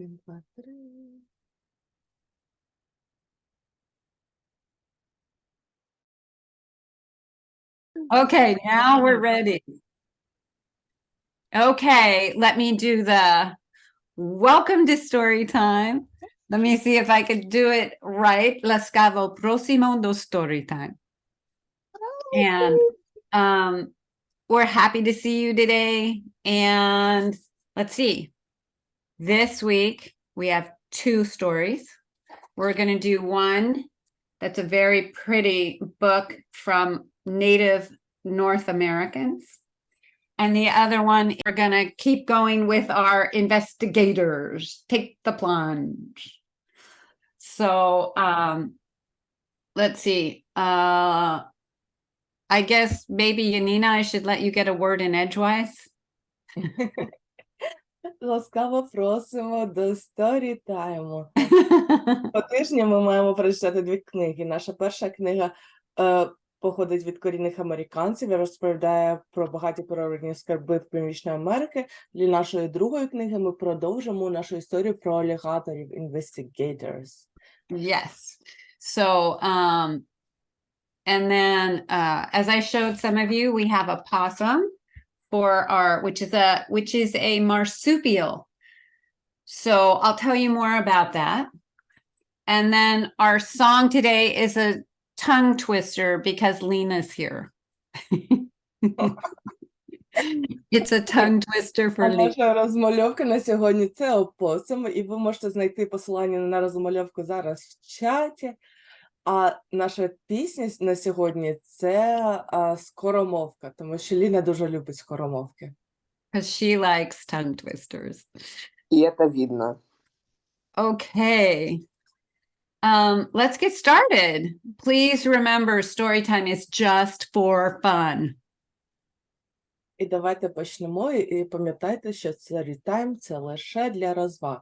1, 2, 3. Okay, now we're ready. Okay, let me do the welcome to Storytime. Let me see if I could do it right. La scavo prossimo do Storytime. And we're happy to see you today. And let's see. This week we have 2 stories. We're going to do one that's a very pretty book from Native North Americans. And the other one, we're going to keep going with our investigators. Take the plunge. So let's see. I guess maybe Yanina, I should let you get a word in edgewise. Ласкаво просимо до Storytime. По тижні ми маємо прочитати 2 книги. Наша перша книга походить від корінних американців і розповідає про багаті природні скарби Північної Америки. Для нашої другої книги ми продовжимо нашу історію про алігаторів, investigators. Yes. So, and then, as I showed some of you, we have a possum for our, which is a marsupial. So I'll tell you more about that. And then our song today is a tongue twister because Lena's here. It's a tongue twister for Lena. Наша розмальовка на сьогодні – це опосум, і ви можете знайти посилання на розмальовку зараз в чаті. А наша пісня на сьогодні – це скоромовка, тому що Ліна дуже любить скоромовки. Because she likes tongue twisters. И это видно. Okay. Let's get started. Please remember, Storytime is just for fun. І давайте почнемо, і пам'ятайте, що Storytime – це лише для розваг.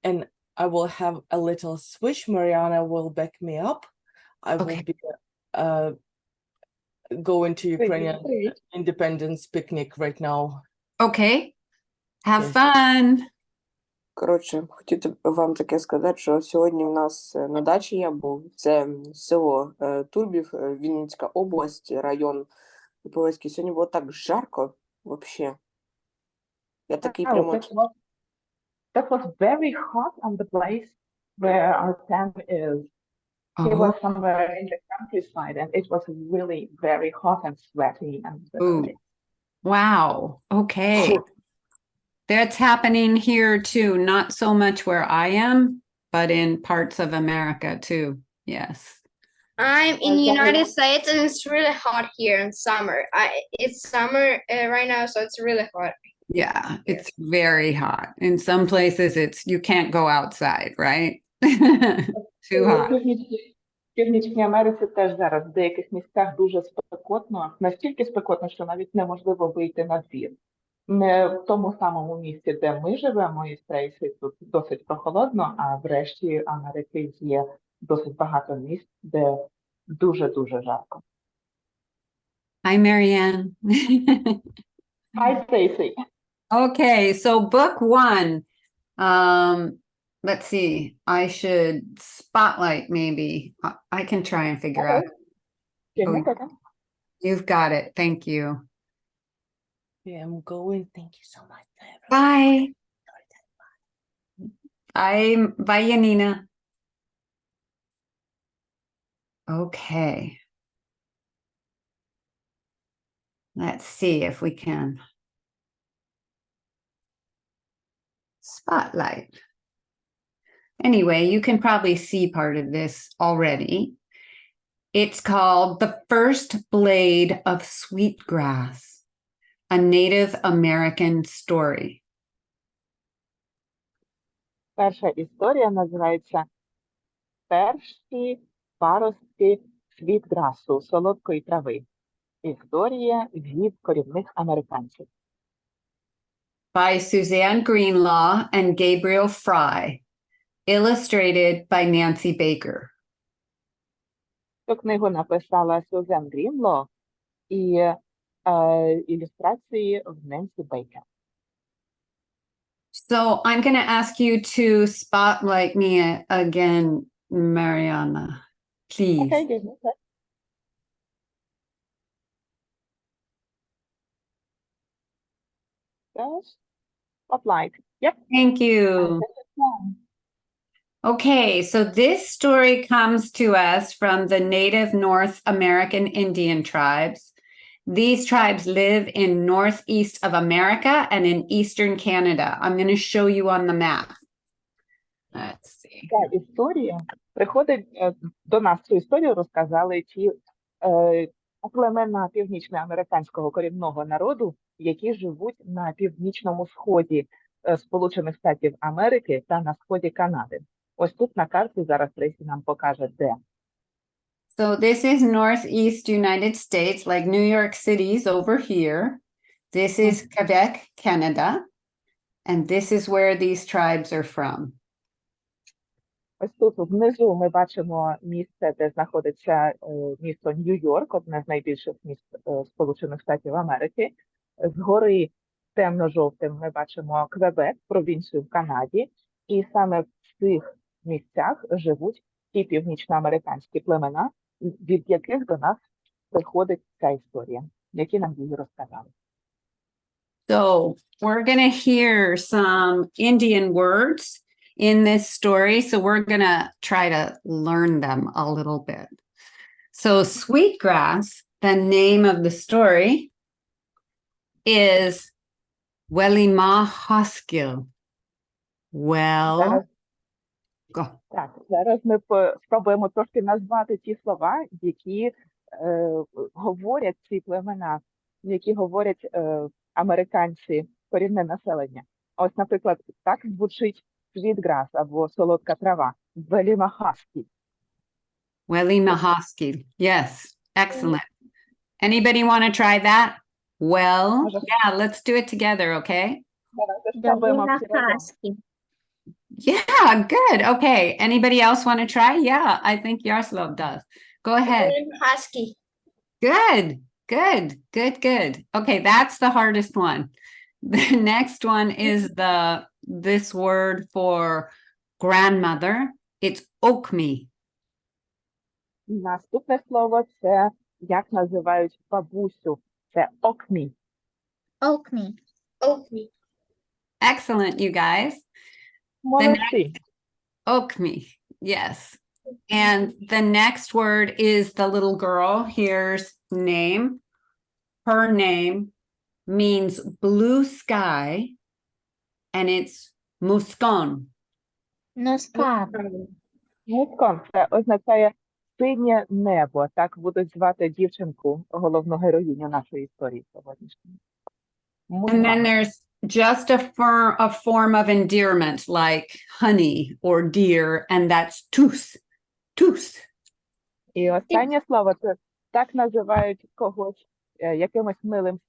And I will have a little switch. Marianna will back me up. I will be going to Ukrainian independence picnic right now. Okay. Have Yes. fun. Коротше, хотів вам таке сказати, що сьогодні в нас на дачі я був. Це село Турбів, Вінницька область, район Полеський. Сьогодні було так жарко, взагалі. Я такий прямо... That was very hot on the place where our camp is. It was somewhere in the countryside, and it was really very hot and sweaty. And Wow. Okay. That's happening here too. Not so much where I am, but in parts of America too. Yes. I'm in the United States, and it's really hot here in summer. It's summer right now, so it's really hot. Yeah, it's very hot. In some places you can't go outside, right? Too hot. В Північній Америці теж зараз в деяких місцях дуже спекотно, настільки спекотно, що навіть неможливо вийти на двір. Не в тому самому місці, де ми живемо із Трейсі, тут досить прохолодно, а в решті Америки є досить багато місць, де дуже-дуже жарко. Hi, Marianne. Hi, Tracy. Okay, so book 1. Let's see. I should spotlight maybe. I can try and figure out. Oh, you've got it. Thank you. Yeah, I'm going. Thank you so much. Bye. Bye, Yanina. Okay. Let's see if we can spotlight. Anyway, you can probably see part of this already. It's called The First Blade of Sweetgrass, a Native American Story. Перша історія називається «Перші паростки світграсу, солодкої трави». Історія від корінних американців. By Suzanne Greenlaw and Gabriel Fry. Illustrated by Nancy Baker. Цю книгу написала Сюзен Грінло і ілюстрації в Ненсі Бейкер. So I'm going to ask you to spotlight me again, Marianna, please. Okay, give me a sec. Yes. Spotlight. Yep. Thank And you. this is one. Okay, so this story comes to us from the Native North American Indian tribes. These tribes live in northeast of America and in eastern Canada. I'm going to show you on the map. Let's see. Ця історія приходить до нас. Цю історію розказали ті племена північноамериканського корінного народу, які живуть на північному сході Сполучених Штатів Америки та на сході Канади. Ось тут на карті зараз Трейсі нам покаже, де. So this is northeast United States, like New York City's over here. This is Quebec, Canada. And this is where these tribes are from. Ось тут внизу ми бачимо місце, де знаходиться місто Нью-Йорк, одне з найбільших міст Сполучених Штатів Америки. Згори темно-жовтим ми бачимо Квебек, провінцію в Канаді. І саме в цих місцях живуть ті північноамериканські племена, від яких до нас приходить ця історія, які нам її розказали. So we're going to hear some Indian words in this story. So we're going to try to learn them a little bit. So sweetgrass, the name of the story, is Wellimahaskil. Well, Зараз, go. так, зараз ми спробуємо трошки назвати ті слова, які говорять ці племена, які говорять американці, корінне населення. Ось, наприклад, так звучить sweetgrass або солодка трава. Велімахаскіль. Wellimahaskil. Yes, excellent. Anybody want to try that? Well, yeah, let's do it together, okay? Давайте спробуємо всі разом. Yeah, good. Okay. Anybody else want to try? Yeah, I think Yaroslav does. Go ahead. Husky. Good, good, good, good. Okay, that's the hardest one. The next one is this word for grandmother. It's okmi. Наступне слово – це як називають бабусю. Це окмі. Oakme. Oakme. Excellent, you guys. Молодці. Okmi, yes. And the next word is the little girl. Here's name. Her name means blue sky, and it's Muskon. Мускон – це означає синє небо. Так будуть звати дівчинку, головну героїню нашої історії сьогоднішньої. And then there's just a form of endearment like honey or dear, and that's tus. Tus. І останнє слово – це так називають когось якимось милим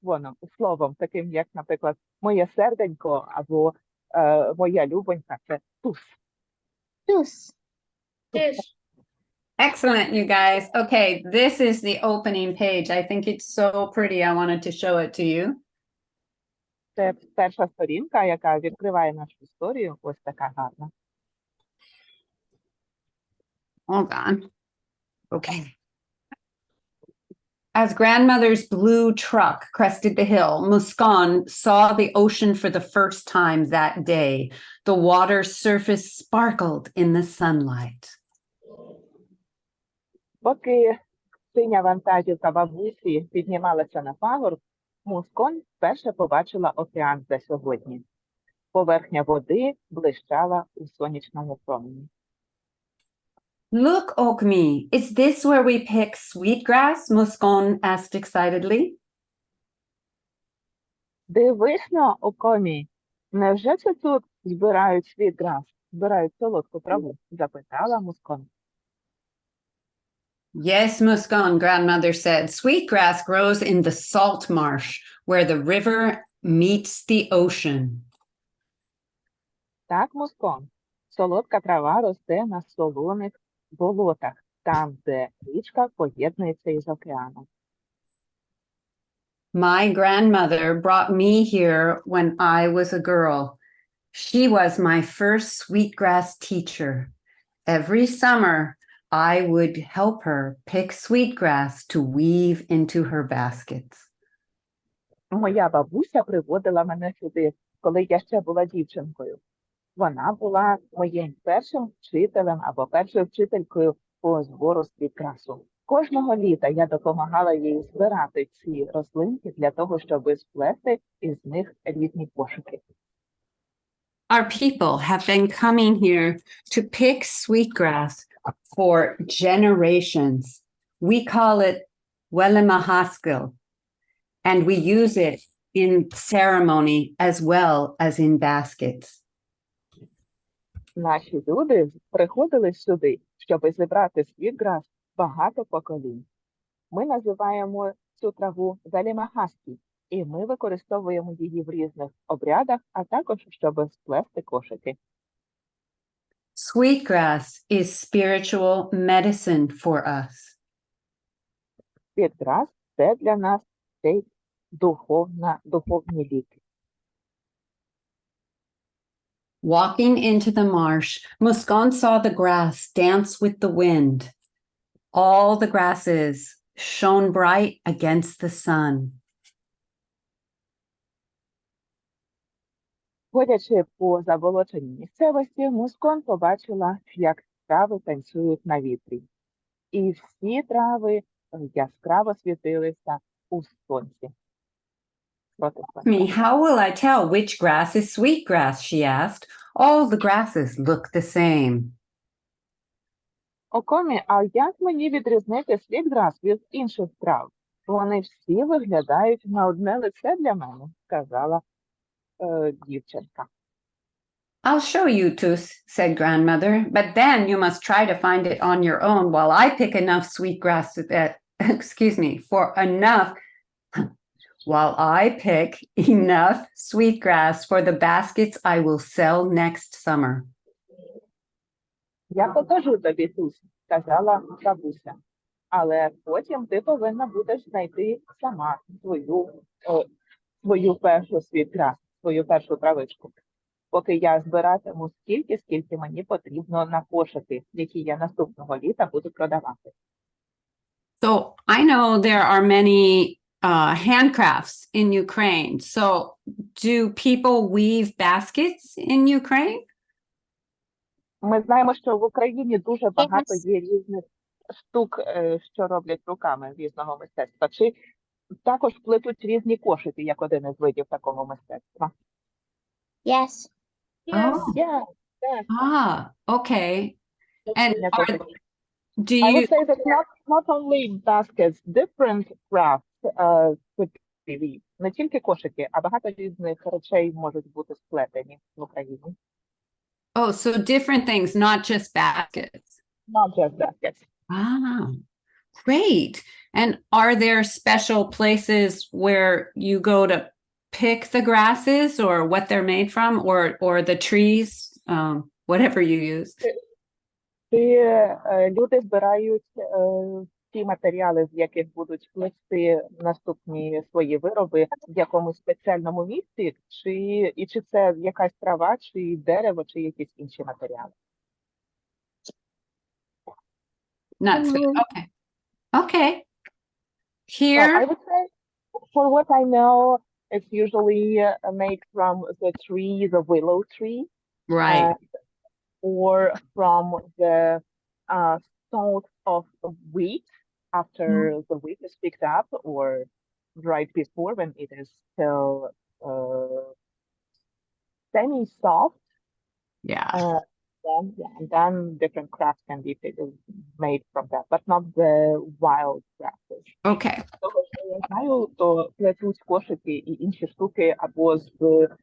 словом, таким як, наприклад, моє серденько або моя любонька – це тус. Yes. Excellent, you guys. Okay, this is the opening page. I think it's so pretty. I wanted to show it to you. Це перша сторінка, яка відкриває нашу історію. Ось така гарна. Hold on. Okay. As grandmother's blue truck crested the hill, Muskan saw the ocean for the first time that day. The water's surface sparkled in the sunlight. Поки синя вантажівка бабусі піднімалася на пагорб, Мускон вперше побачила океан за сьогодні. Поверхня води блищала у сонячному промені. Look, Okmi, is this where we pick sweetgrass? Muskan asked excitedly. Дивись-но, Окомі, невже це тут збирають світграс, збирають солодку траву? Запитала Мускон. Yes, Muskan, grandmother said. Sweetgrass grows in the salt marsh where the river meets the ocean. Так, Мускон, солодка трава росте на солоних болотах, там, де річка поєднується із океаном. My grandmother brought me here when I was a girl. She was my first sweetgrass teacher. Every summer, I would help her pick sweetgrass to weave into her baskets. Моя бабуся приводила мене сюди, коли я ще була дівчинкою. Вона була моїм першим вчителем або першою вчителькою по збору світкрасу. Кожного літа я допомагала їй збирати ці рослинки для того, щоб сплести із них різні кошики. Our people have been coming here to pick sweetgrass for generations. We call it Welemahaskell, and we use it in ceremony as well as in baskets. Наші люди приходили сюди, щоб зібрати світграс багато поколінь. Ми називаємо цю траву залімахаскі, і ми використовуємо її в різних обрядах, а також, щоб сплести кошики. Sweetgrass is spiritual medicine for us. Світграс – це для нас цей духовні ліки. Walking into the marsh, Muskan saw the grass dance with the wind. All the grasses shone bright against the sun. Ходячи по заболоченій місцевості, Мускон побачила, як трави танцюють на вітрі. І всі трави яскраво світилися у сонці. Проти сонця. Me, how will I tell which grass is sweetgrass? She asked. All the grasses look the same. Окомі, а як мені відрізнити світграс від інших трав? Вони всі виглядають на одне лице для мене, сказала дівчинка. I'll show you, Tus, said grandmother, but then you must try to find it on your own while I pick enough sweetgrass while I pick enough sweetgrass for the baskets I will sell next summer. Я покажу тобі, Тусь, сказала бабуся. Але потім ти повинна будеш знайти сама свою першу світграс, свою першу травичку. Поки я збиратиму стільки, скільки мені потрібно на кошики, які я наступного літа буду продавати. So I know there are many handcrafts in Ukraine. So do people weave baskets in Ukraine? Ми знаємо, що в Україні дуже багато є різних штук, що роблять руками різного мистецтва. Чи також плетуть різні кошики, як один із видів такого мистецтва? Yes. Oh. Yeah. Ah, okay. And do I you would say that not only baskets, different crafts could be weaved. Не тільки кошики, а багато різних речей можуть бути сплетені в Україні. Oh, so different things, not just baskets. Not just baskets. Ah, great. And are there special places where you go to pick the grasses or what they're made from or the trees, whatever you use? Люди збирають ті матеріали, з яких будуть плести наступні свої вироби в якомусь спеціальному місці, чи це якась трава, чи дерево, чи якісь інші матеріали. Not okay. Okay. Here. I would say, for what I know, it's usually made from the tree, the willow tree. Right. Or from the stalk of wheat after the wheat is picked up, or right before when it is still semi-soft. Yeah. And then different crafts can be made from that, but not the wild grasses. Okay. Того, що я знаю, то плетуть кошики і інші штуки або з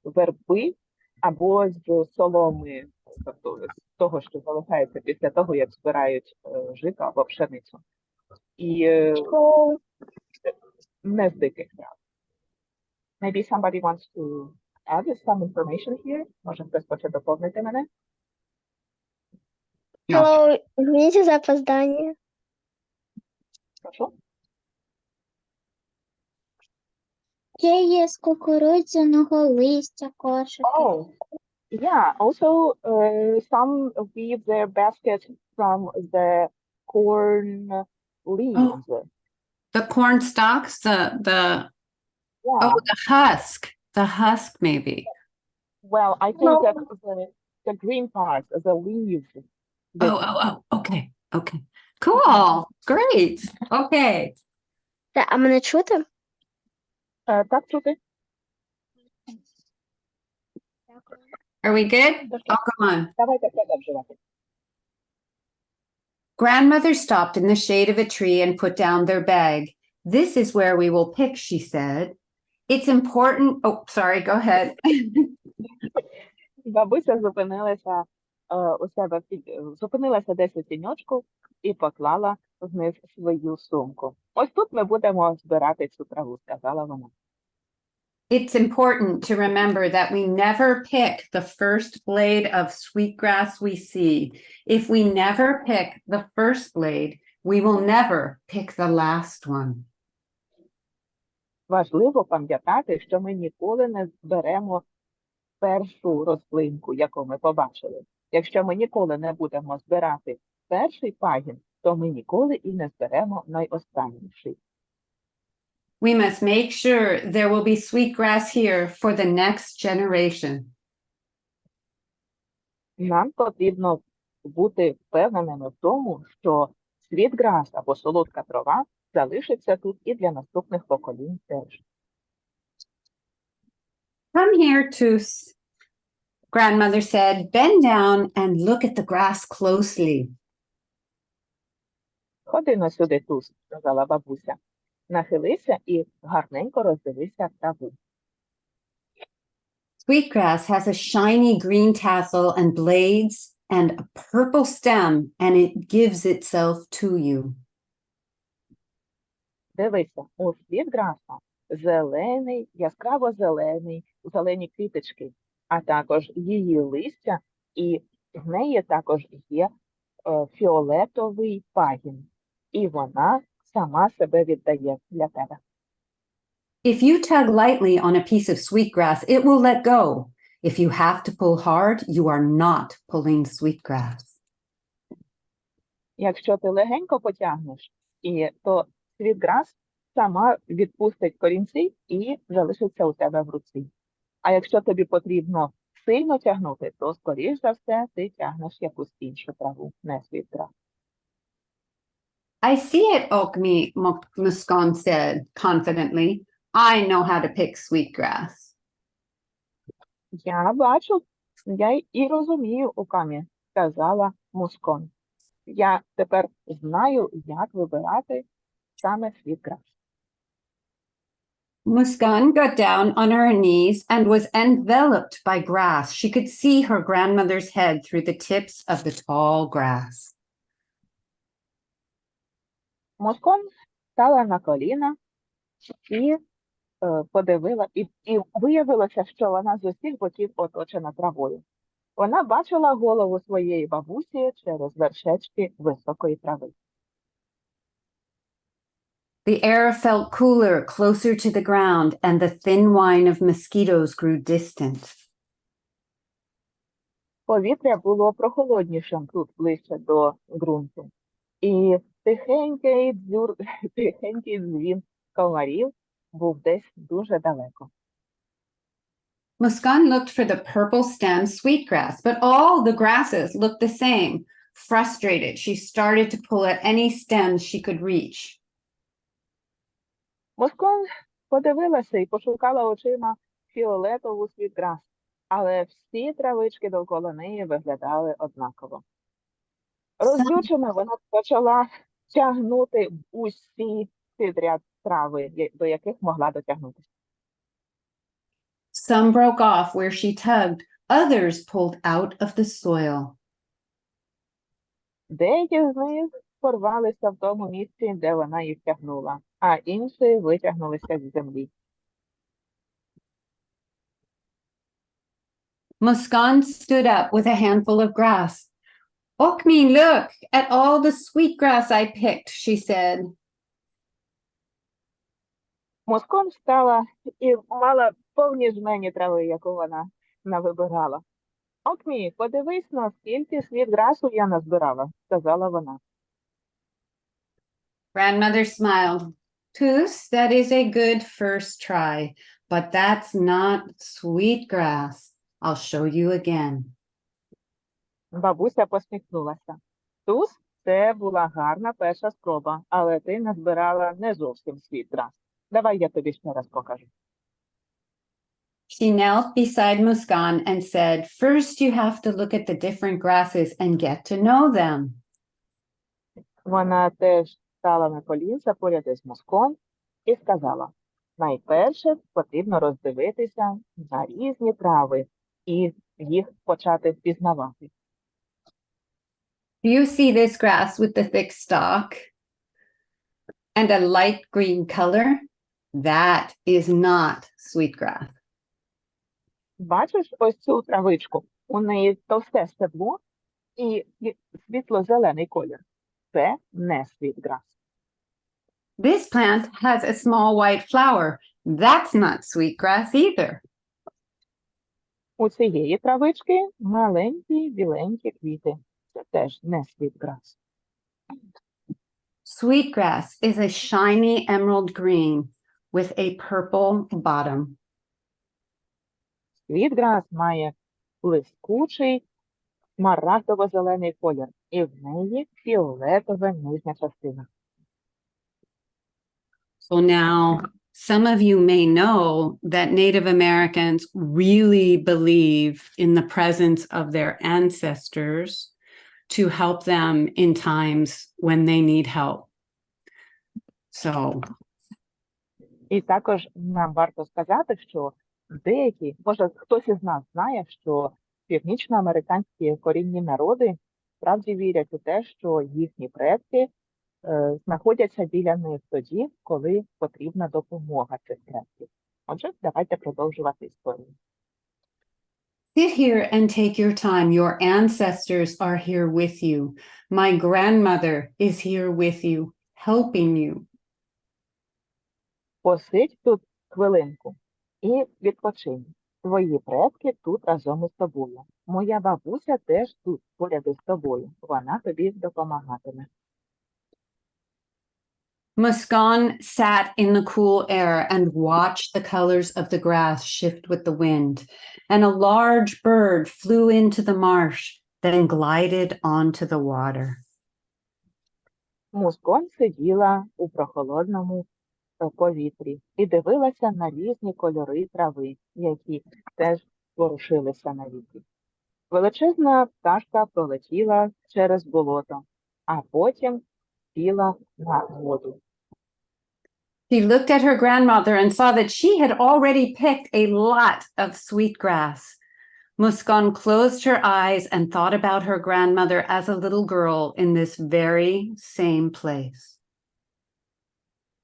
верби, або з соломи, тобто з того, що залишається після того, як збирають жито або пшеницю. І не з диких трав. Maybe somebody wants to add some information here? Може хтось хоче доповнити мене? Hello, извините за опоздание. Прошу. Ще є з кукурудзяного листя кошики. Oh, Yeah, also some weave their baskets from the corn leaves. The corn stalks, the Yeah, the husk maybe. well, I think that the green parts, the leaves. Okay. Cool. Great. Okay. А мене чути? Так чути? Are we good? I'll go on. Давайте продовжувати. Grandmother stopped in the shade of a tree and put down their bag. This is where we will pick, she said. It's important. Oh, sorry, go ahead. Бабуся зупинилася у себе зупинилася десь у тіньочку і поклала вниз свою сумку. Ось тут ми будемо збирати цю траву, сказала вона. It's important to remember that we never pick the first blade of sweetgrass we see. If we never pick the first blade, we will never pick the last one. Важливо пам'ятати, що ми ніколи не зберемо першу рослинку, яку ми побачили. Якщо ми ніколи не будемо збирати перший пагін, то ми ніколи і не зберемо найостанніший. We must make sure there will be sweetgrass here for the next generation. Нам потрібно бути впевненими в тому, що світграс або солодка трава залишиться тут і для наступних поколінь теж. Come here, Toos. Grandmother said, bend down and look at the grass closely. Ходи на сюди, Туз, сказала бабуся. Нахилися і гарненько роздивися траву. Sweetgrass has a shiny green tassel and blades and a purple stem, and it gives itself to you. Дивися, у світграса зелений, яскраво зелені квіточки, а також її листя, і в неї також є фіолетовий пагін. І вона сама себе віддає для тебе. If you tug lightly on a piece of sweetgrass, it will let go. If you have to pull hard, you are not pulling sweetgrass. Якщо ти легенько потягнеш, то світграс сама відпустить корінці і залишиться у тебе в руці. А якщо тобі потрібно сильно тягнути, то, скоріш за все, ти тягнеш якусь іншу траву, не світграс. I see it, Okmi, Muskan said confidently. I know how to pick sweetgrass. Я бачу, я і розумію, Окамі, сказала Мускон. Я тепер знаю, як вибирати саме світграс. Muskan got down on her knees and was enveloped by grass. She could see her grandmother's head through the tips of the tall grass. Мускон стала на коліна і подивила, і виявилося, що вона з усіх боків оточена травою. Вона бачила голову своєї бабусі через вершечки високої трави. The air felt cooler, closer to the ground, and the thin whine of mosquitoes grew distant. Повітря було прохолоднішим тут, ближче до ґрунту. І тихенький дзвін комарів був десь дуже далеко. Muskan looked for the purple stem sweetgrass, but all the grasses looked the same. Frustrated, she started to pull at any stems she could reach. Мускон подивилася і пошукала очима фіолетову світграс, але всі травички довкола неї виглядали однаково. Розлючена вона почала тягнути усі підряд трави, до яких могла дотягнутися. Some broke off where she tugged, others pulled out of the soil. Деякі з них порвалися в тому місці, де вона їх тягнула, а інші витягнулися з землі. Muskan stood up with a handful of grass. Okmi, look at all the sweetgrass I picked, she said. Мускон встала і мала повні жмені трави, яку вона навибирала. Окмі, подивись, наскільки світграсу я назбирала, сказала вона. Grandmother smiled. Toos, that is a good first try, but that's not sweetgrass. I'll show you again. Бабуся посміхнулася. Туз, це була гарна перша спроба, але ти назбирала не зовсім світграс. Давай я тобі ще раз покажу. She knelt beside Muskan and said, first you have to look at the different grasses and get to know them. Вона теж стала на колінця поряд із Муском і сказала, найперше потрібно роздивитися на різні трави і їх почати впізнавати. Do you see this grass with the thick stalk and a light green color? That is not sweetgrass. Бачиш ось цю травичку? У неї товсте стебло і світло-зелений колір. Це не світграс. This plant has a small white flower. That's not sweetgrass either. У цієї травички маленькі біленькі квіти. Це теж не світграс. Sweetgrass is a shiny emerald green with a purple bottom. Світграс має блискучий смарагдово-зелений колір, і в неї фіолетова нижня частина. So now some of you may know that Native Americans really believe in the presence of their ancestors to help them in times when they need help. So І також нам варто сказати, що деякі, може хтось із нас знає, що північноамериканські корінні народи справді вірять у те, що їхні предки знаходяться біля них тоді, коли потрібна допомога цих предків. Отже, давайте продовжувати історію. sit here and take your time. Your ancestors are here with you. My grandmother is here with you, helping you. Посидь тут хвилинку і відпочинь. Твої предки тут разом із тобою. Моя бабуся теж тут поряд із тобою. Вона тобі допомагатиме. Muskan sat in the cool air and watched the colors of the grass shift with the wind, and a large bird flew into the marsh, then glided onto the water. Мускон сиділа у прохолодному повітрі і дивилася на різні кольори трави, які теж ворушилися на вітрі. Величезна пташка пролетіла через болото, а потім сіла на воду. She looked at her grandmother and saw that she had already picked a lot of sweetgrass. Muskan closed her eyes and thought about her grandmother as a little girl in this very same place.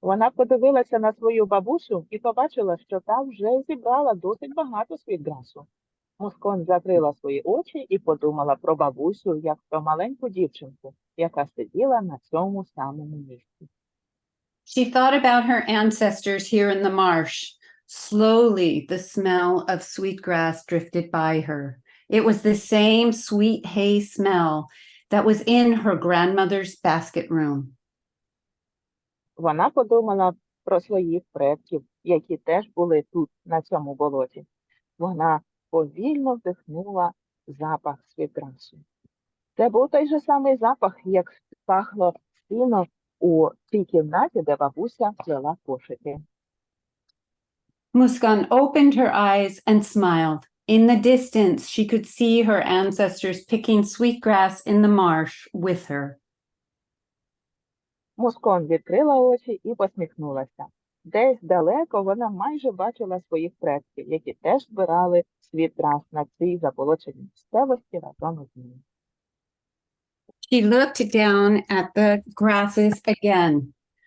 Вона подивилася на свою бабусю і побачила, що та вже зібрала досить багато світграсу. Мускон закрила свої очі і подумала про бабусю, як про маленьку дівчинку, яка сиділа на цьому самому місці. She thought about her ancestors here in the marsh. Slowly, the smell of sweetgrass drifted by her. It was the same sweet hay smell that was in her grandmother's basket room. Вона подумала про своїх предків, які теж були тут, на цьому болоті. Вона повільно вдихнула запах світграсу. Це був той же самий запах, як пахло сіно у тій кімнаті, де бабуся плела кошики. Muskan opened her eyes and smiled. In the distance, she could see her ancestors picking sweetgrass in the marsh with her. Мускон відкрила очі і посміхнулася. Десь далеко вона майже бачила своїх предків, які теж збирали світграс на цій заболоченій місцевості разом із ними. She looked down at the grasses again.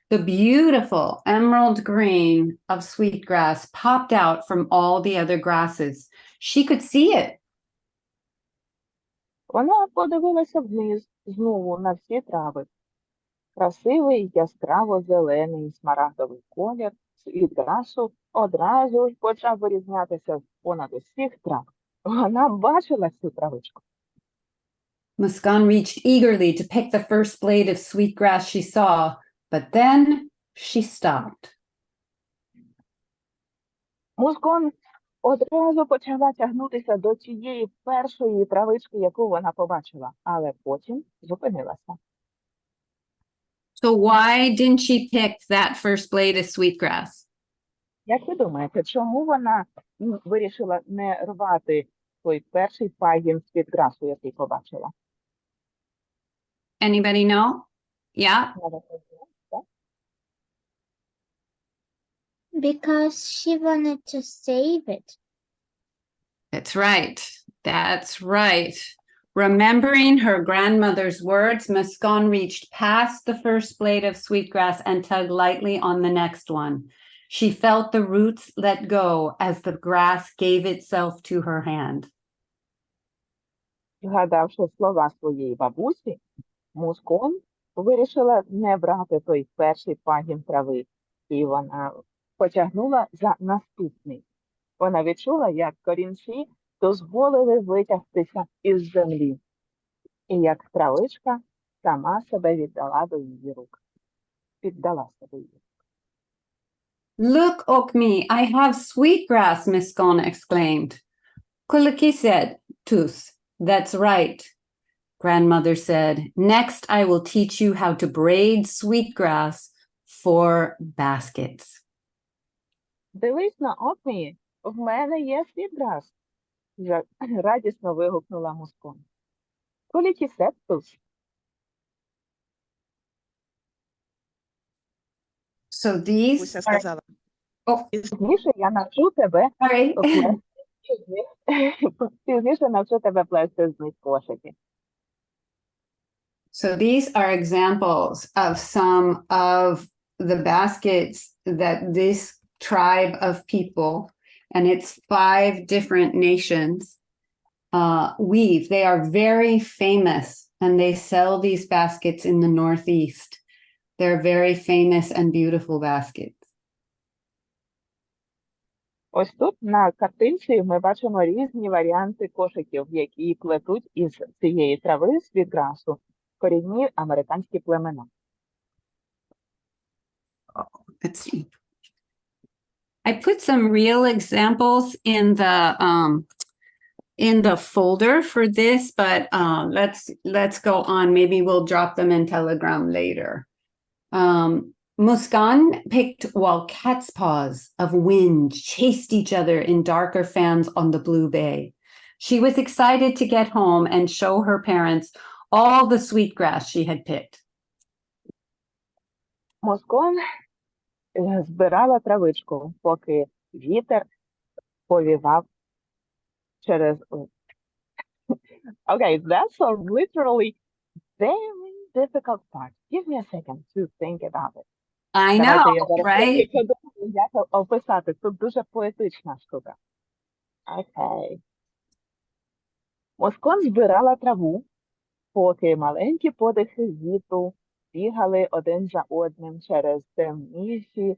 The beautiful emerald green of sweetgrass popped out from all the other grasses. She could see it. Вона подивилася вниз, знову на всі трави. Красивий яскраво-зелений смарагдовий колір світграсу одразу ж почав вирізнятися з понад усіх трав. Вона бачила цю травичку. Muskan reached eagerly to pick the first blade of sweetgrass she saw, but then she stopped. Мускон одразу почала тягнутися до тієї першої травички, яку вона побачила, але потім зупинилася. So why didn't she pick that first blade of sweetgrass? Як ви думаєте, чому вона вирішила не рвати той перший пагін світграсу, який побачила? Anybody know? Yeah? Because she wanted to save it. That's right. That's right. Remembering her grandmother's words, Muskan reached past the first blade of sweetgrass and tugged lightly on the next one. She felt the roots let go as the grass gave itself to her hand. Згадавши слова своєї бабусі, Мускон вирішила не брати той перший пагін трави, і вона потягнула за наступний. Вона відчула, як корінці дозволили витягтися із землі, і як травичка сама себе віддала до її рук. Піддала себе їй. Look, Okmi, I have sweetgrass, Muskan exclaimed. Kuliki said, Tus, that's right. Grandmother said, next I will teach you how to braid sweetgrass for baskets. Дивись на Окмі, в мене є світграс, радісно вигукнула Мускон. Kuliki said, Tus. So these Уся are... сказала. Oh, Пізніше я навчу тебе sorry. Пізніше навчу тебе плести з них кошики. So these are examples of some of the baskets that this tribe of people, and it's 5 different nations, weave. They are very famous, and they sell these baskets in the Northeast. They're very famous and beautiful baskets. Ось тут на картинці ми бачимо різні варіанти кошиків, які плетуть із цієї трави світграсу корінні американські племена. Let's see. I put some real examples in the folder for this, but let's go on. Maybe we'll drop them in Telegram later. Muskan picked while cat's paws of wind chased each other in darker fans on the blue bay. She was excited to get home and show her parents all the sweetgrass she had picked. Мускон збирала травичку, поки вітер повівав через... Okay, that's a literally very difficult part. Give me a second to think about it. I Давайте know, я зараз right? подумаю, як описати. Тут дуже поетична штука. Окей. Мускон збирала траву, поки маленькі подихи вітру бігали один за одним через темніші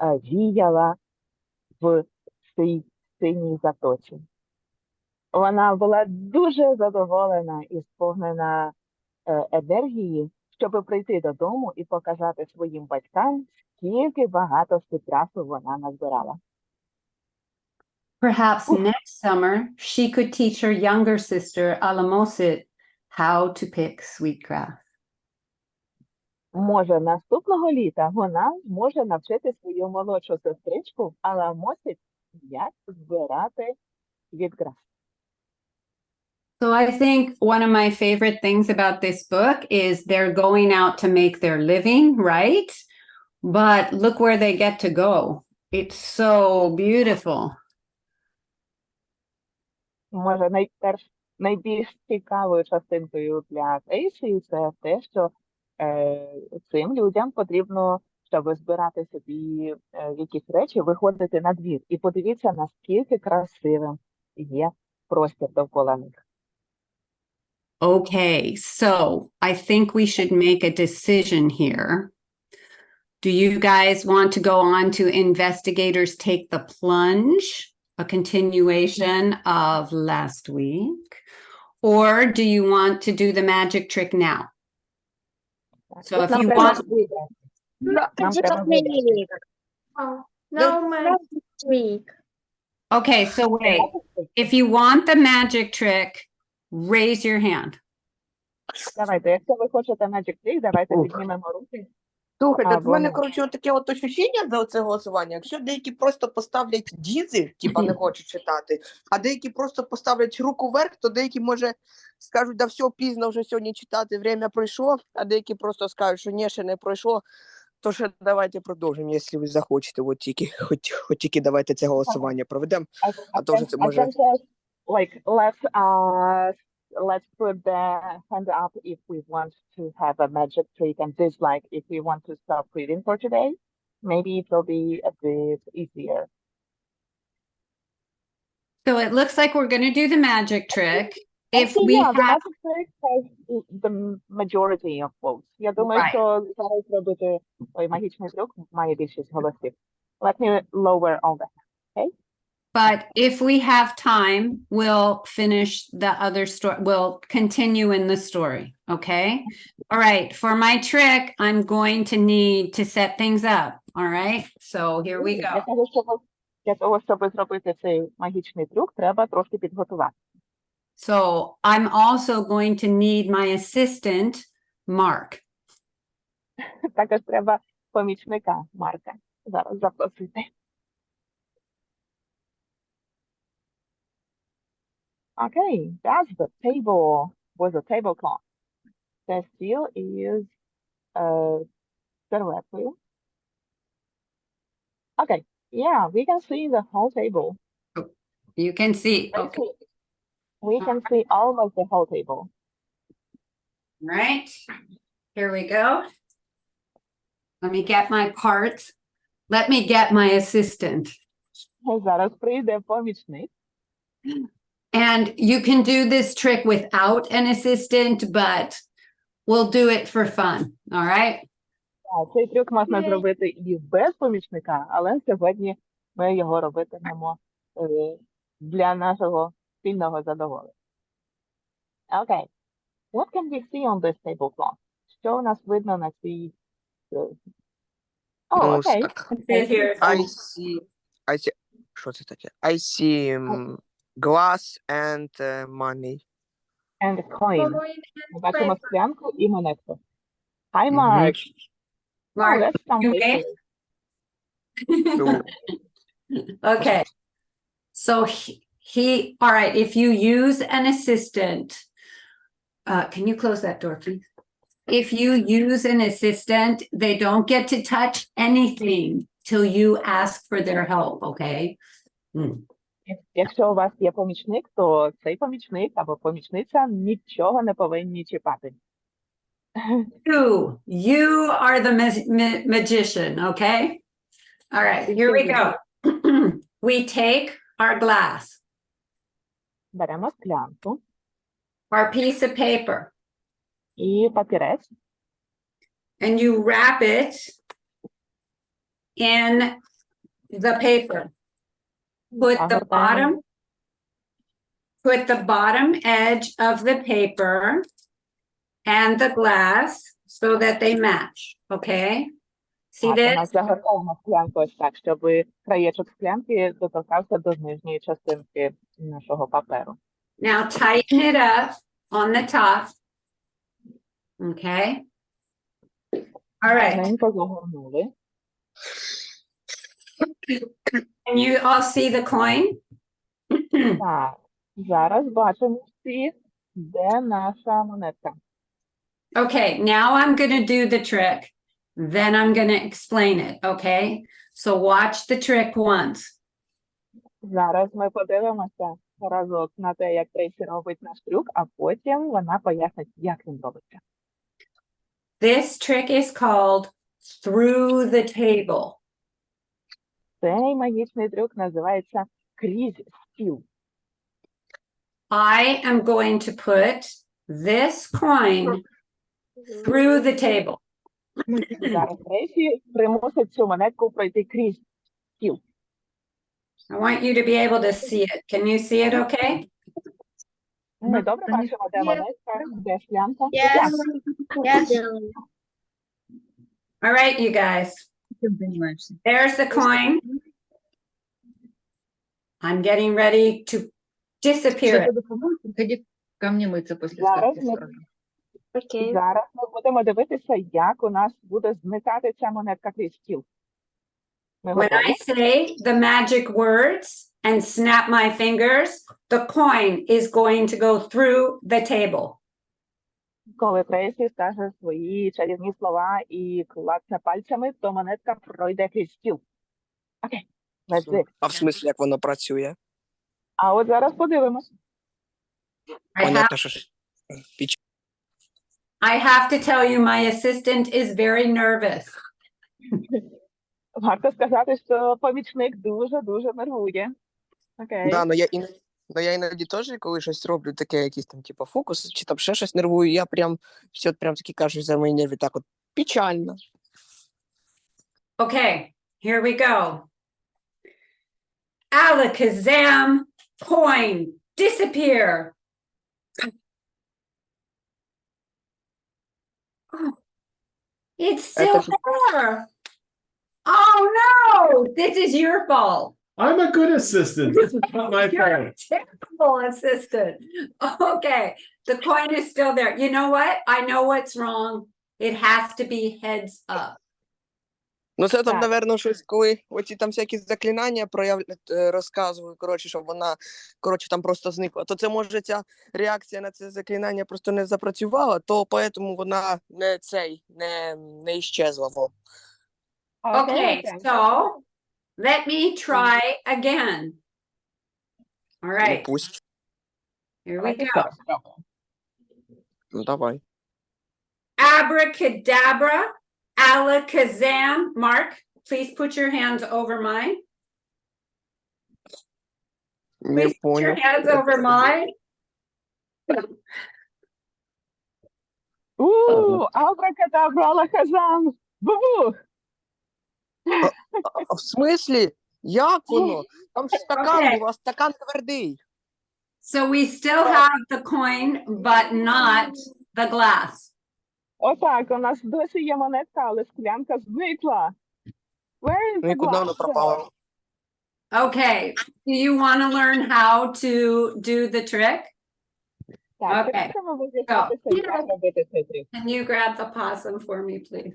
віяла в цій синій затоці. Вона була дуже задоволена і сповнена енергії, щоб прийти додому і показати своїм батькам, скільки багато світграсу вона назбирала. Perhaps next summer she could teach her younger sister Alamosit how to pick sweetgrass. Може, наступного літа вона зможе навчити свою молодшу сестричку Аламосит, як збирати світграс. So I think one of my favorite things about this book is they're going out to make their living, right? But look where they get to go. It's so beautiful. Може, найбільш цікавою частинкою для Трейсі це те, що цим людям потрібно, щоб збирати собі якісь речі, виходити на двір. І подивіться, наскільки красивим є простір довкола них. Okay, so I think we should make a decision here. Do you guys want to go on to Investigators Take the Plunge? a continuation of last week? Or do you want to do the magic trick now? So if Нам you треба want, вибрати. Нам треба вибрати. No, man. okay, so wait. If you want the magic trick, raise your hand. Давайте, якщо ви хочете Magic Trick, давайте Ух. піднімемо руки. Слухайте, в Або мене, ні. коротше, таке от ощущення за це голосування. Якщо деякі просто поставлять дізи, типа не хочуть читати, а деякі просто поставлять руку вверх, то деякі, може, скажуть, да все, пізно вже сьогодні читати, время пройшло, а деякі просто скажуть, що ні, ще не пройшло, то ще давайте продовжимо, якщо ви захочете, от тільки, хоч тільки давайте це голосування проведемо. А то вже це може... Like, let's put the hand up if we want to have a magic trick and dislike if we want to stop reading for today. Maybe it will be a bit easier. So it looks like we're going to do the magic trick. If Actually, we yeah, the have, magic trick has the majority of votes. Я думаю, Right. що зараз робити магічний трюк має більшість голосів. Let me lower all the hands. but if we have time, we'll finish the other story. We'll continue in the story. Okay. All right. For my trick, I'm going to need to set things up. All right. So here we Для go. того, щоб зробити цей магічний трюк, треба трошки підготувати. So I'm also going to need my assistant, Mark. Також треба помічника Марка зараз запросити. Okay, that's the table with the tablecloth. The steel is directly. Okay, yeah, we can see the whole table. You can see. Okay. We can see almost the whole table. All right. Here we go. Let me get my parts. Let me get my assistant. Зараз прийде помічник. And you can do this trick without an assistant, but we'll do it for fun. All right. Цей трюк можна зробити і без помічника, але сьогодні ми його робитимемо для нашого спільного задоволення. Okay. What can we see on this tablecloth? Що у нас видно на цій... Oh, okay. I see, що це таке? I see glass and money. And coin. Ми бачимо склянку і монетку. Hi, Mark. Mark, Oh, that's you okay? Okay. So all right, if you use an assistant, can you close that door, please? If you use an assistant, they don't get to touch anything till you ask for their help, okay? Якщо у вас є помічник, то цей помічник або помічниця нічого не повинні чіпати. You are the magician, okay? All right, here we go. We take our glass, Беремо склянку our piece of paper, і папірець, and you wrap it in the paper. Put the bottom edge of the paper and the glass so that they match, okay? See this? Загортаємо склянку ось так, щоб краєчок склянки доторкався до нижньої частинки нашого паперу. Now tighten it up on the top. Okay. All right. Гарненько загорнули. Can you all see the coin? Так, зараз бачимо всі, де наша монетка. Okay, now I'm going to do the trick. Then I'm going to explain it, okay? So watch the trick once. Зараз ми подивимося разок на те, як Трейсі робить наш трюк, а потім вона пояснить, як він робиться. This trick is called through the table. Цей магічний трюк називається крізь стіл. I am going to put this coin through the table. Зараз Трейсі примусить цю монетку пройти крізь стіл. I want you to be able to see it. Can you see it okay? Ми добре бачимо, де монетка, де склянка. Yes. Yes. All right, you guys. There's the coin. I'm getting ready to disappear it. Приходи ко мне мыться после Зараз ставки ми, сразу. Okay. зараз ми будемо дивитися, як у нас буде зникати ця монетка крізь стіл. Ми When I готові? say the magic words and snap my fingers, the coin is going to go through the table. Коли Трейсі скаже свої чарівні слова і клацне пальцями, то монетка пройде крізь стіл. Окей, let's do it. А в смислі, як воно працює? А от зараз подивимось. Понятно, що ж піч. I have to tell you, my assistant is very nervous. Варто сказати, що помічник дуже-дуже нервує. Окей. Да, я іноді теж, коли щось роблю, таке якийсь там, типу, фокус, чи там ще щось нервую, я прям, все, прям таки кажу за мої нерви, так от, печально. Okay, here we go. Alakazam, coin, disappear. Oh, it's still Это же- there. Oh no, this is your fault. I'm a good assistant. This is not my You're a fault. terrible assistant. Okay, the coin is still there. You know what? I know what's wrong. It has to be heads up. Ну, це там, Так. напевно, щось, коли оці там всякі заклинання розказую, коротше, щоб вона, коротше, там просто зникла, то це, може, ця реакція на це заклинання просто не запрацювала, то поэтому вона не іщезла. Во. Okay, so let me try again. All Ну, right, пусть. here we Давайте go. ще раз спробуємо. Ну, давай. Abracadabra, alakazam. Mark, please put your hands over mine. Не Please put your понял. hands over mine. Абракадабра, алахазам, бубу! А в смислі? Як воно? Там ж стакан Окей. був, а стакан твердий. So we still have the coin, but not the glass. Отак, у нас досі є монетка, але склянка зникла. Where is Ну the і куди воно glass? пропало? Okay, do you want to learn how to do the trick? Так, Окей. хочемо визначатися, як робити цей трик. Can you grab the possum for me, please?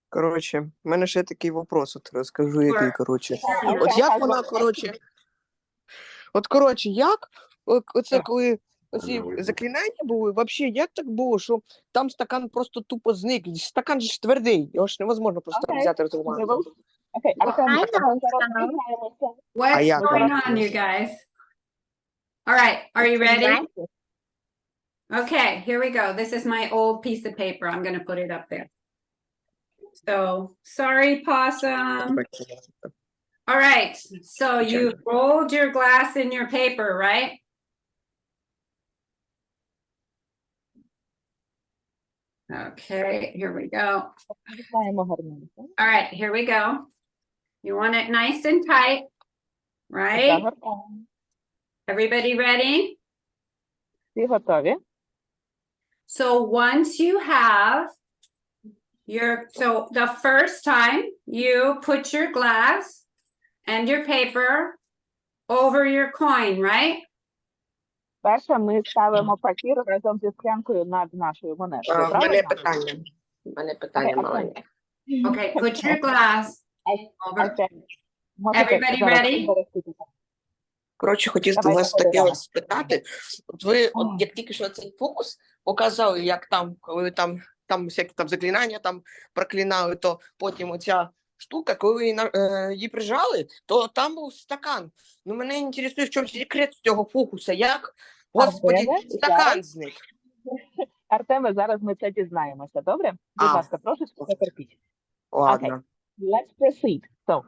Коротше, в мене ще такий вопрос, от розкажу, який, коротше. Окей, От як так, вона, коротше, як, оце коли оці заклинання були, взагалі, як так було, що там стакан просто тупо зник, стакан же ж твердий, його ж невозможно просто Окей. взяти розумати. Окей, Артем, I know зараз some. дізнаємося. What's yeah. going on, you guys? All right, are you ready? Okay, here we go. This is my old piece of paper. I'm going to put it up there. So, sorry, possum. All right, so you rolled your glass in your paper, right? Okay, here we go. Дізнаємо гарненько. All right, here we go. You want it nice and tight, right? Загортаємо. Everybody ready? Всі готові? So once you have so the first time you put your glass and your paper over your coin, right? Перше ми ставимо папір разом зі склянкою над нашою монеткою, В мене правильно? питання. В мене питання Окей, маленьке. Okay, put your glass over. Артем, можете Everybody зараз ready? перерахувати? Коротше, хотів Давайте вас таке подивимось. ось спитати. От ви, от як тільки що цей фокус показали, як там, коли там всякі там заклинання там проклинали, то потім оця штука, коли її прижали, то там був стакан. Ну, мене інтересує, в чому секрет цього фокуса, як, господи, Артеме, стакан зараз. зник. Артеме, зараз ми це дізнаємося, добре? Будь А. ласка, трошечки потерпіть. Ладно. Let's proceed. So,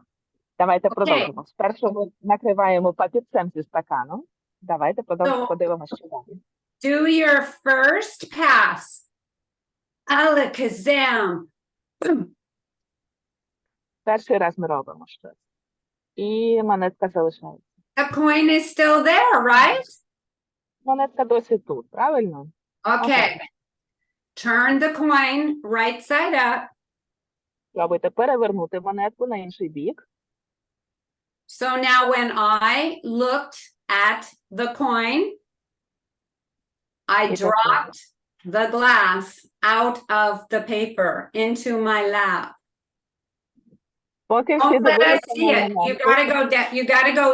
давайте Окей. продовжимо. Спершу ми накриваємо папірцем зі стаканом. Давайте So- подивимося, що далі. Do your first pass. Alakazam. Перший раз ми робимо щось. І монетка залишається. The coin is still there, right? Монетка досі тут, правильно? Okay. Turn the coin right side up. Пробуйте перевернути монетку на інший бік. So now when I looked at the coin, I It's okay. dropped the glass out of the paper into my lap. Поки всі Don't let us дивилися see на it. You монетку, gotta go down. You gotta go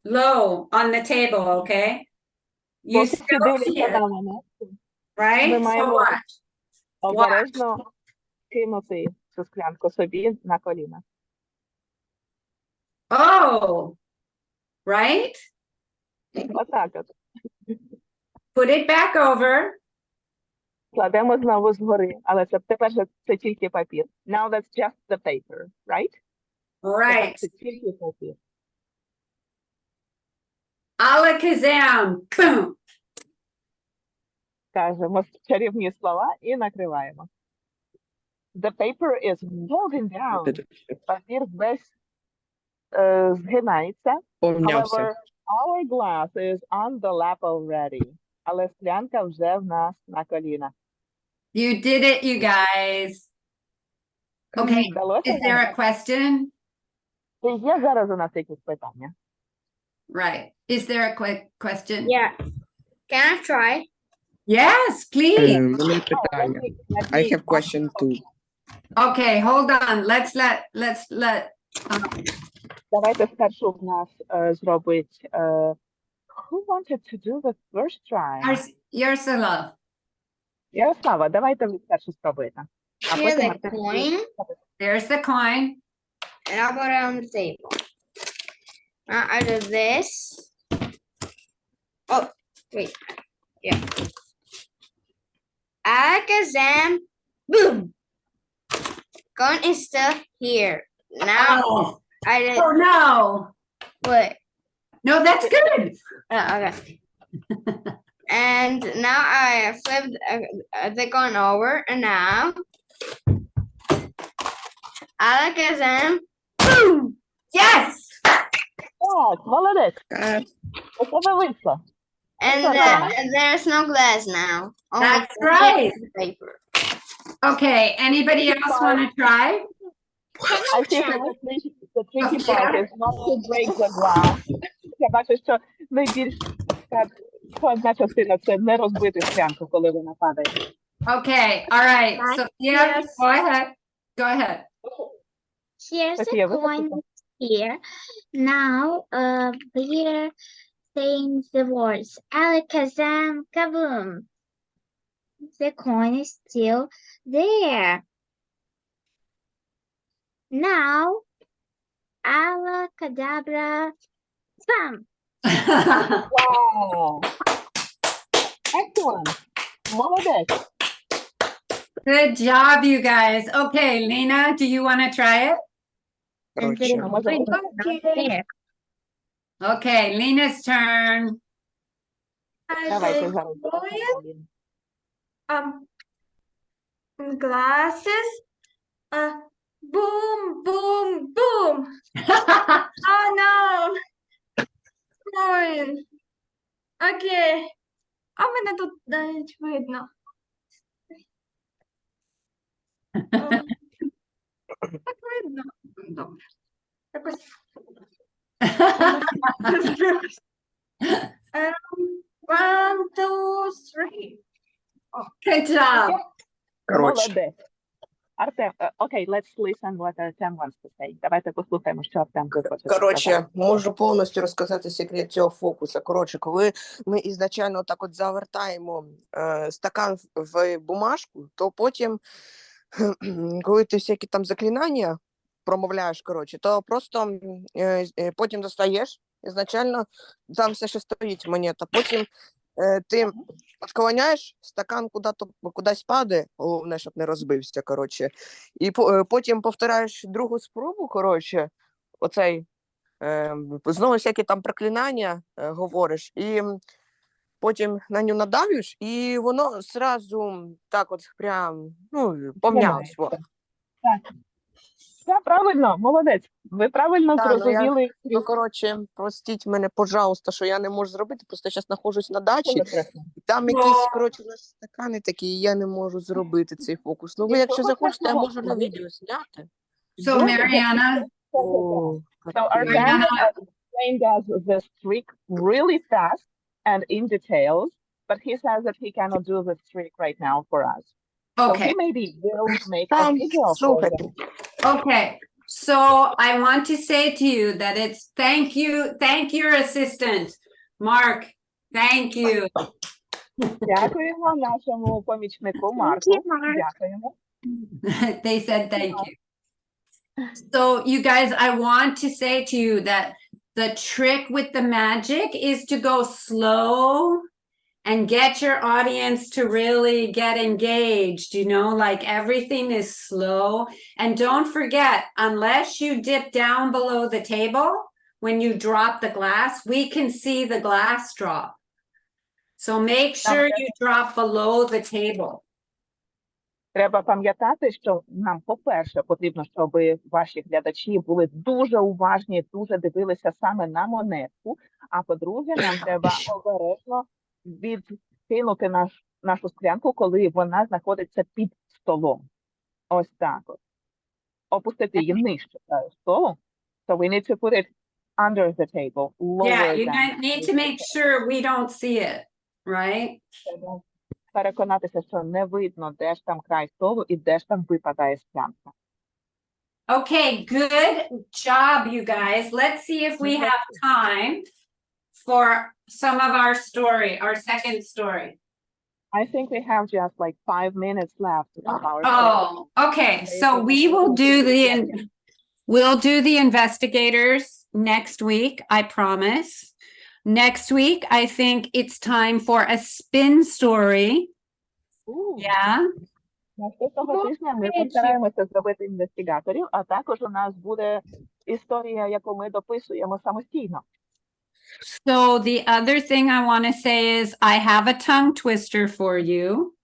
low on the table, okay? You поки всі still see дивляться it, на монетку, right? ми So маємо what? обережно кинути цю склянку собі на коліна. Oh, right? Отак от. Put it back over. Кладемо знову згори, але це тепер же це тільки папір. Now that's just the paper, right? Right. Тепер це тільки папір. Alakazam. Boom. Кажемо чарівні слова і накриваємо. The paper is folding down. Папір весь згинається. However, our glass is on the lap already. Але склянка вже в нас на колінах. You did it, you guys. Okay. Вдалося Is there нам? a question? Чи є зараз у нас якісь питання? Right. Is there a quick question? Yeah. Can I try? Yes, please. Мене питання. I have question too. Okay, hold on. Let's let Давайте спершу в нас зробить who wanted to do the first try? Ursula. Ярослава, давайте ви спершу спробуєте. А Here's потім the Артем. coin, There's the coin. and I'll put it on the table. Now I do this. Oh, wait. Yeah. Alakazam. Boom. Coin is still here. Now Oh, I did. oh no. Wait. No, that's good. Okay. And now I flipped the coin over, and now Alakazam. Boom. Yes. Так, молодець. У тебе вийшло. And there's no glass now. Only That's the right. paper. Okay, anybody else want to try? I think the tricky part is not to break the glass. Я бачу, що найбільш складна частина – це не розбити склянку, коли вона падає. Okay, all right. So yeah, Yes. go ahead. Go ahead. Here's Sophia, the what was coin here. Now, we're saying the words Alakazam kaboom. The coin is still there. Now, Alakadabra, bam. Wow! Excellent! Молодець! Good job, you guys. Okay, Lena, do you want to try it? And the Коротше, coin is not there. Okay, Lena's turn. Давайте зараз. Glasses. Boom, boom, boom. Oh no. Coin. Окей. А мене тут навіть видно. Так видно. Добре. Якось. One, two, three. Good job. коротше, Молодець. Артем, окей, let's listen what Артем wants to say. Давайте послухаємо, що Артем хоче сказати. коротше, можу повністю розказати секрет цього фокуса. Коротше, коли ми ізначально так от завертаємо стакан в бумажку, то потім, коли ти всякі там заклинання промовляєш, коротше, то просто потім достаєш, ізначально там все ще стоїть монета, потім ти відклоняєш, стакан кудись падає, головне, щоб не розбився, коротше, і потім повторяєш другу спробу, коротше, оцей, знову всякі там проклинання говориш, і потім на нього надавиш, і воно зразу так от прям, помнялось. Так. Да, правильно, молодець. Ви правильно Та, ну, зрозуміли. Ну, коротше, простіть мене, пожалуйста, що я не можу зробити, просто я зараз знаходжусь на дачі, і там якісь, коротше, у нас стакани такі, і я не можу зробити цей фокус. Ну, ви, якщо захочете, я можу на відео зняти. So Marianna, So our Marianna, dad explained us the streak really fast and in details, but he says that he cannot do the streak right now for us. So okay. he maybe will make a Там, video for слухайте, them. Okay, so I want to say to you that it's thank your assistant, Mark, thank you. Дякуємо нашому помічнику Марку. Дякуємо. They said thank you. So you guys, I want to say to you that the trick with the magic is to go slow and get your audience to really get engaged, you know, like everything is slow. And don't forget, unless you dip down below the table, when you drop the glass, we can see the glass drop. So make sure you drop below the table. Треба пам'ятати, що нам, по-перше, потрібно, щоб ваші глядачі були дуже уважні, дуже дивилися саме на монетку. А по-друге, нам треба обережно відкинути нашу склянку, коли вона знаходиться під столом. Ось так от. Опустити її нижче столу. So we need to put it under the table, lower Yeah, you than. need to make sure we don't see it, right? Треба переконатися, що не видно, де ж там край столу і де ж там випадає склянка. Okay, good job, you guys. Let's see if we have time for some of our story, our second story. I think we have just like 5 minutes left of our Oh, okay. So we will do the investigators next week, I promise. Next week, I think it's time for a spin story. Yeah. Наступного тижня ми постараємося зробити інвестигаторів, а також у нас буде історія, яку ми дописуємо самостійно. So the other thing I want to say is I have a tongue twister for you.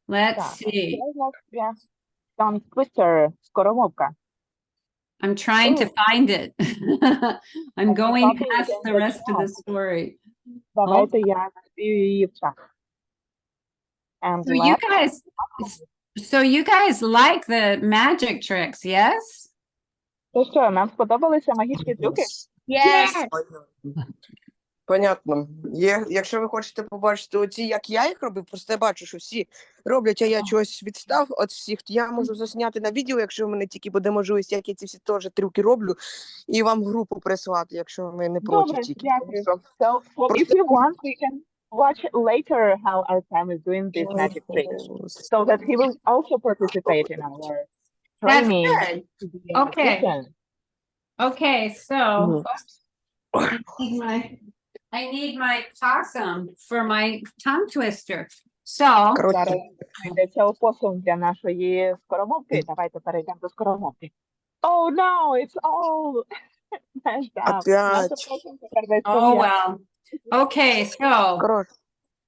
Let's see. Tongue twister, скоромовка. I'm trying to find it. I'm going copy it past in the the rest of the chat. story. Давайте я напію її в чат. And So you guys like the magic tricks, yes? То що, нам сподобалися магічні трюки? Yes. понятно. Якщо ви хочете побачити оці, як я їх робив, просто я бачу, що всі роблять, а я чогось відстав від всіх, я можу засняти на відео, якщо в мене тільки буде можливість, як я ці всі теж трюки роблю, і вам групу прислати, якщо ви не проти Добре, тільки. дякую. So, if you want, we can watch later how our time is doing this magic trick, so that he will also participate in our That's training. good. Okay. Okay, so I need my possum for my tongue twister. So Зараз йдеться опосум для нашої скоромовки. Давайте перейдемо до скоромовки. Oh no, it's all messed up. Опять. Наш опосум тепер весь oh пом'ятий. well. Okay, so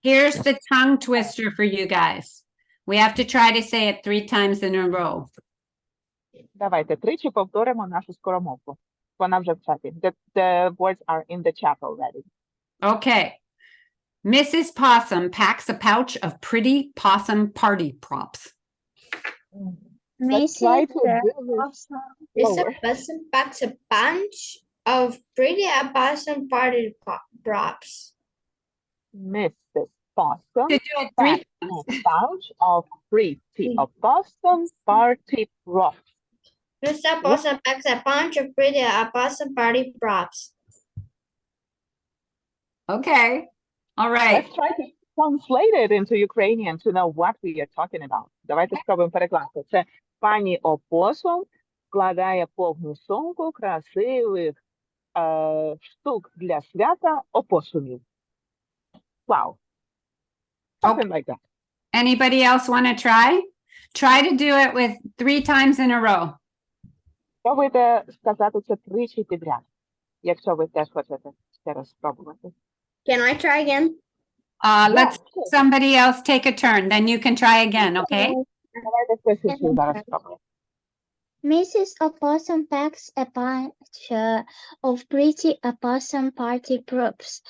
here's the tongue twister for you guys. We have to try to say it 3 times in a row. Давайте тричі повторимо нашу скоромовку. Вона вже в чаті. The words are in the chat already. Okay. Mrs. Possum packs a pouch of pretty possum party props. Let's try to do this Mr. slower. Possum packs a bunch of pretty possum party props. Mrs. Possum To do it 3 packs a pouch of pretty opossum party props. Mr. Possum packs a bunch of pretty possum party props. Okay. All right. Let's try to translate it into Ukrainian to know what we are talking about. Давайте спробуємо перекласти. Це пані опосум складає повну сумку красивих штук для свята опосумів. Wow. Something like that. Anybody else want to try? Try to do it with 3 times in a row. Спробуйте сказати це тричі підряд, якщо ви теж хочете ще раз спробувати. Can I try again? Let's somebody else take a turn, then you can try again, okay? Давайте хтось інший зараз спробує. Mrs. Opossum packs a bunch of pretty opossum party props.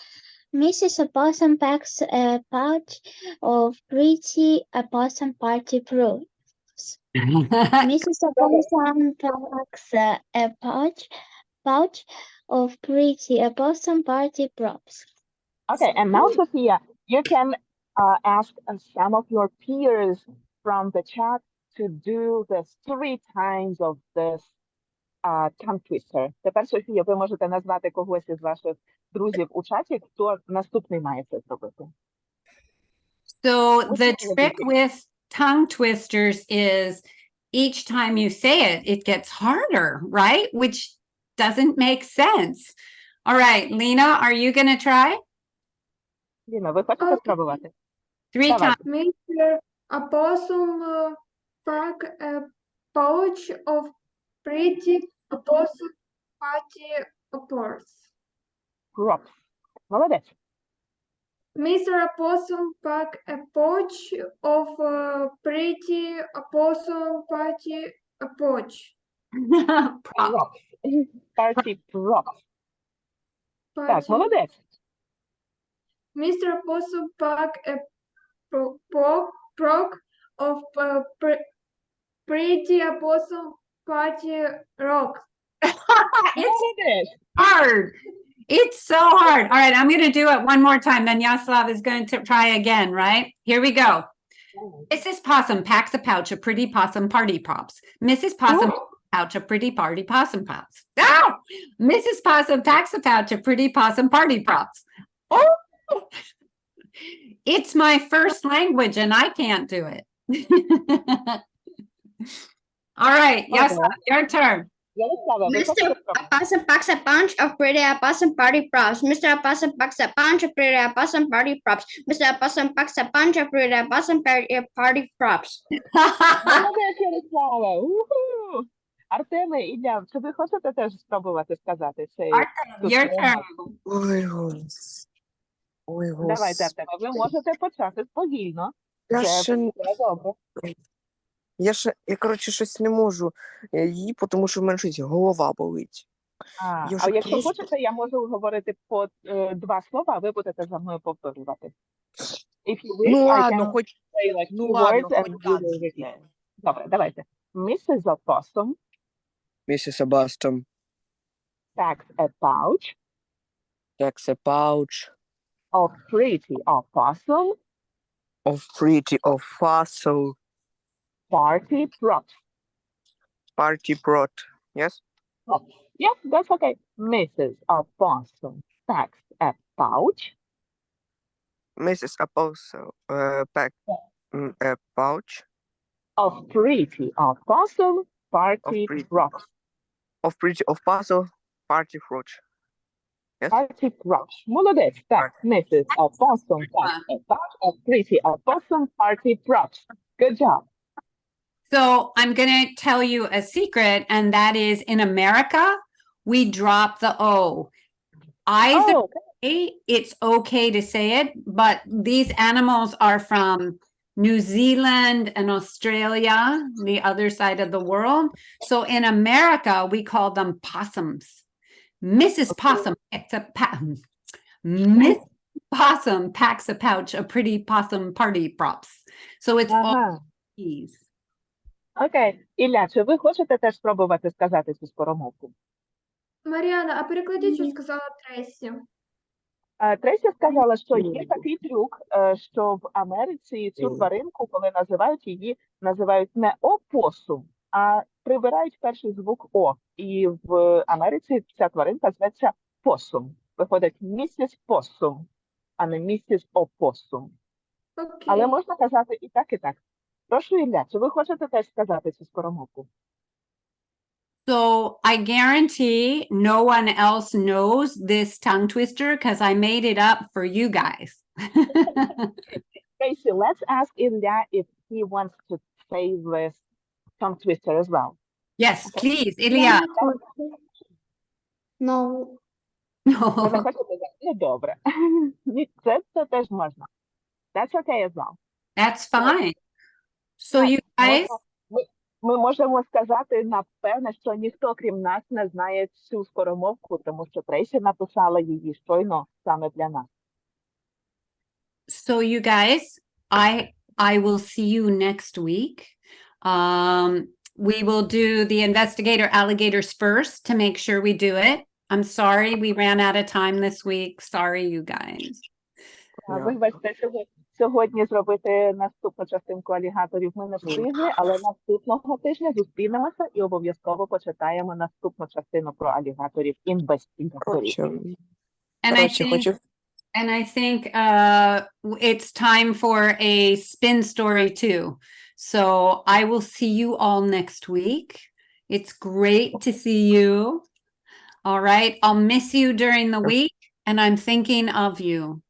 Mrs. Opossum packs a pouch of pretty opossum party props. Mrs. Opossum packs a pouch of pretty opossum party props. Okay, and now, Sophia, you can ask some of your peers from the chat to do the 3 times of this tongue twister. Тепер, Софія, ви можете назвати когось із ваших друзів у чаті, хто наступний має це зробити. So What's the the trick big- with tongue twisters is each time you say it, it gets harder, right? Which doesn't make sense. All right, Lena, are you going to try? Ліна, ви хочете спробувати? 3 Давай. times. Mr. Opossum pack a pouch of pretty opossum party props. Props. Молодець. Mr. Opossum pack a pouch of pretty opossum party pouch. Prop. Props. Party props. Так, Party. молодець. Mr. Opossum pack a prop of pretty opossum party rocks. It's Молодець. hard. It's so hard. All right, I'm going to do it one more time. Then Yaslav is going to try again, right? Here we go. Mrs. Possum packs a pouch of pretty possum party props. Mrs. Possum packs a pouch of pretty party possum props. Ah! Mrs. Possum packs a pouch of pretty possum party props. Oh! It's my first language and I can't do it. All right, Yaslav, your turn. Ярослава, ви Mr. хочете спробувати? Opossum packs a bunch of pretty opossum party props. Mr. Opossum packs a bunch of pretty opossum party props. Mr. Opossum packs a bunch of pretty opossum party props. Молодець, Ярослава. Уху! Артеме, Ілля, чи ви хочете теж спробувати сказати цей? Artem, your turn. Ой, гос. Ой, гос. Давайте, Артеме, ви можете почати повільно. Я Це ще, все добре. я, коротше, щось не можу її, тому що в мене щось голова болить. А Я вже якщо просто- хочете, я можу говорити по 2 слова, а ви будете за мною повторювати. If you wish, Ну I ладно, can хоч, say like ну two ладно, words and хоч you will repeat. так. Добре, давайте. Mrs. Opossum Mrs. Abastom packs a pouch takes a pouch of pretty opossum of pretty of fossil party props. party brought. Yes? Yes, that's okay. Mrs. Opossum packs a pouch Mrs. Apostle packed a pouch of pretty opossum party pretty- props. of puzzle party fruit. Yes? Party props. Молодець. Так, Mrs. Opossum packs a pouch of pretty opossum party props. Good job. So I'm going to tell you a secret, and that is in America, we drop the O. Either Oh, way, it's okay to say it, but these animals are from New Zealand and Australia, the other side of the world. So in America, we call them possums. Mrs. Possum packs Miss Possum packs a pouch of pretty possum party props. So it's all ага. these. Окей. Ілля, чи ви хочете теж спробувати сказати цю скоромовку? Маріана, а перекладіть, що сказала Тресі. Тресі сказала, що є такий трюк, що в Америці цю тваринку, коли називають її, називають не опосум, а прибирають перший звук О. І в Америці ця тваринка зветься посум. Виходить місіс посум, а не місіс опосум. Окей. Але можна казати і так, і так. Прошу, Ілля, чи ви хочете теж сказати цю скоромовку? So I guarantee no one else knows this tongue twister because I made it up for you guys. Tracy, let's ask Ilya if he wants to say this tongue twister as well. Yes, please, Ilya. No. Ви не No. хочете? Ну, добре. Ні, це теж можна. That's okay as well. That's fine. So you guys, Ми можемо сказати, напевне, що ніхто, крім нас, не знає цю скоромовку, тому що Трейсі написала її щойно саме для нас. So you guys, I will see you next week. We will do the investigator alligators first to make sure we do it. I'm sorry we ran out of time this week. Sorry, you guys. Вибачте, сьогодні зробити наступну частинку алігаторів ми не встигли, але наступного тижня зустрінемося і обов'язково почитаємо наступну частину про алігаторів інвестигаторів. Коротше, And I think it's time for a spin story too. So I will see you all next week. It's great to see you. All right. I'll miss you during the week and I'm thinking of you.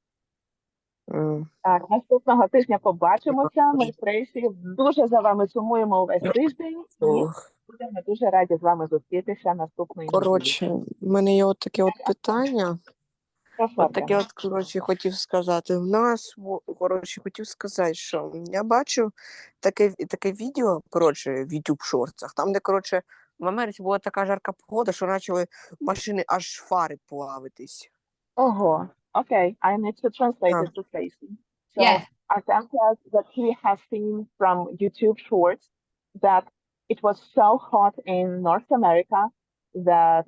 Так, наступного тижня побачимося. Ми з Трейсі дуже за вами сумуємо увесь тиждень. І будемо дуже раді з вами зустрітися наступної неділі. Коротше, в мене є от таке от питання. Прошу, От таке Артем. от, коротше, хотів сказати. В нас, коротше, хотів сказати, що я бачу таке відео, коротше, в YouTube шортсах, там, де, коротше, в Америці була така жарка погода, що почали машини аж фари плавитись. Ого. Okay, I need to translate it to Tracy. So, Yes. Artem says that he has seen from YouTube shorts that it was so hot in North America that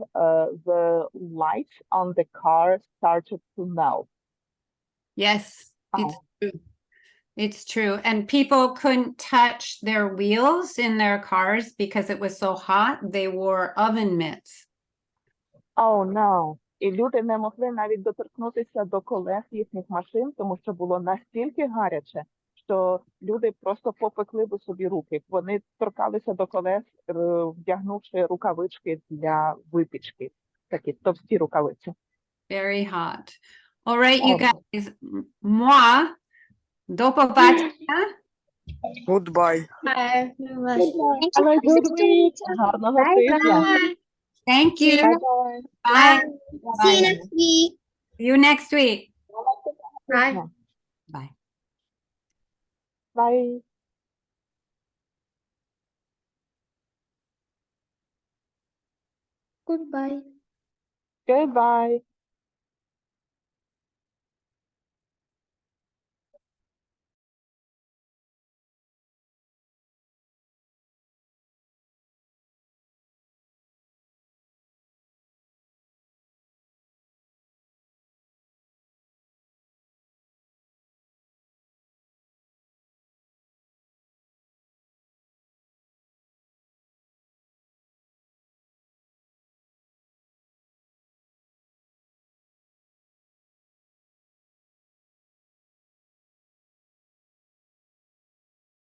the lights on the car started to melt. Yes, it's true. It's true. And people couldn't touch their wheels in their cars because it was so hot. They wore oven mitts. Oh, no. І люди не могли навіть доторкнутися до колес їхніх машин, тому що було настільки гаряче, що люди просто попекли би собі руки. Вони торкалися до колес, вдягнувши рукавички для випічки. Такі товсті рукавиці. Very hot. All right, you guys. Moi, до побачення. Goodbye. Гарного тижня. Thank you. Bye-bye. Bye. See you next week. See you next week. Bye. Bye. Bye. Goodbye. Goodbye.